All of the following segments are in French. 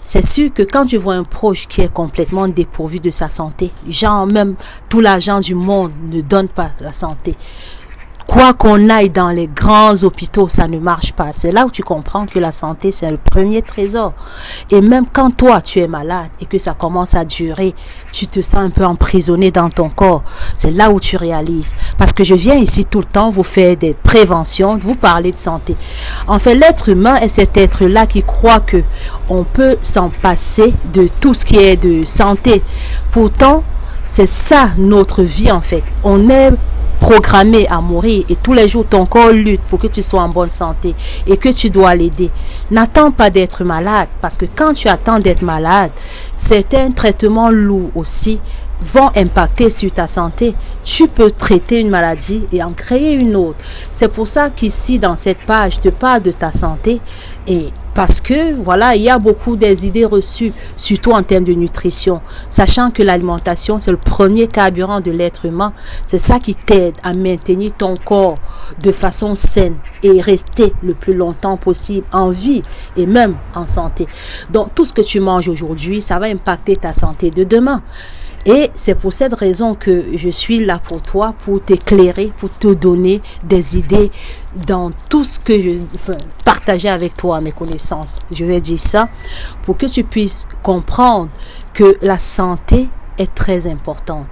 c'est sûr que quand tu vois un proche qui est complètement dépourvu de sa santé, genre même tout l'argent du monde ne donne pas la santé. Quoi qu'on aille dans les grands hôpitaux, ça ne marche pas. C'est là où tu comprends que la santé, c'est le premier trésor. Et même quand toi, tu es malade et que ça commence à durer, tu te sens un peu emprisonné dans ton corps. C'est là où tu réalises. Parce que je viens ici tout le temps vous faire des préventions, vous parler de santé. En fait, l'être humain est cet être-là qui croit que on peut s'en passer de tout ce qui est de santé. Pourtant, c'est ça notre vie en fait. On est programmé à mourir et tous les jours ton corps lutte pour que tu sois en bonne santé et que tu dois l'aider. N'attends pas d'être malade parce que quand tu attends d'être malade, certains traitements lourds aussi vont impacter sur ta santé. Tu peux traiter une maladie et en créer une autre. C'est pour ça qu'ici dans cette page, je te parle de ta santé et parce que voilà, il y a beaucoup des idées reçues, surtout en termes de nutrition, sachant que l'alimentation c'est le premier carburant de l'être humain. C'est ça qui t'aide à maintenir ton corps de façon saine et rester le plus longtemps possible en vie et même en santé. Donc tout ce que tu manges aujourd'hui, ça va impacter ta santé de demain. Et c'est pour cette raison que je suis là pour toi, pour t'éclairer, pour te donner des idées dans tout ce que je partager avec toi, mes connaissances. Je vais dire ça pour que tu puisses comprendre que la santé est très importante.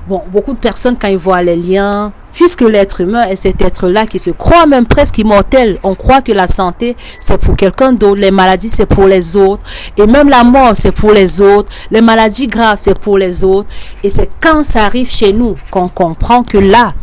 Bon, beaucoup de personnes, quand ils voient les liens, puisque l'être humain est cet être-là qui se croit même presque immortel, on croit que la santé, c'est pour quelqu'un d'autre, les maladies, c'est pour les autres, et même la mort, c'est pour les autres, les maladies graves, c'est pour les autres, et c'est quand ça arrive chez nous qu'on comprend que là,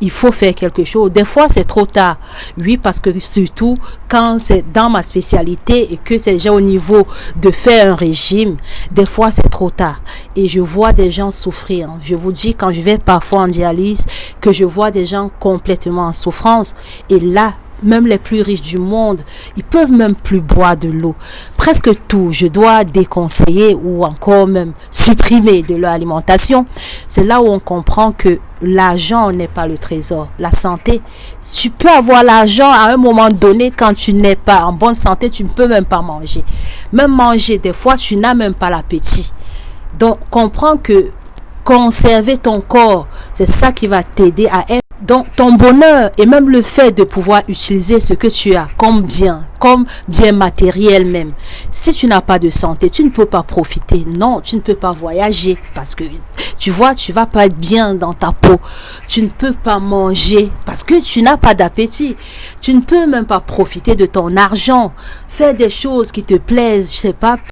il faut faire quelque chose. Des fois, c'est trop tard. Oui, parce que surtout quand c'est dans ma spécialité et que c'est déjà au niveau de faire un régime, des fois, c'est trop tard. Et je vois des gens souffrir. Je vous dis, quand je vais parfois en dialyse, que je vois des gens complètement en souffrance. Et là, même les plus riches du monde, ils peuvent même plus boire de l'eau. Presque tout, je dois déconseiller ou encore même supprimer de leur alimentation. C'est là où on comprend que l'argent n'est pas le trésor. La santé, tu peux avoir l'argent à un moment donné quand tu n'es pas en bonne santé, tu ne peux même pas manger. Même manger, des fois, tu n'as même pas l'appétit. Donc, comprends que conserver ton corps, c'est ça qui va t'aider à être. Donc, ton bonheur et même le fait de pouvoir utiliser ce que tu as comme bien matériel même. Si tu n'as pas de santé, tu ne peux pas profiter. Non, tu ne peux pas voyager parce que tu vois, tu vas pas être bien dans ta peau. Tu ne peux pas manger parce que tu n'as pas d'appétit. Tu ne peux même pas profiter de ton argent. Faire des choses qui te plaisent, je sais pas,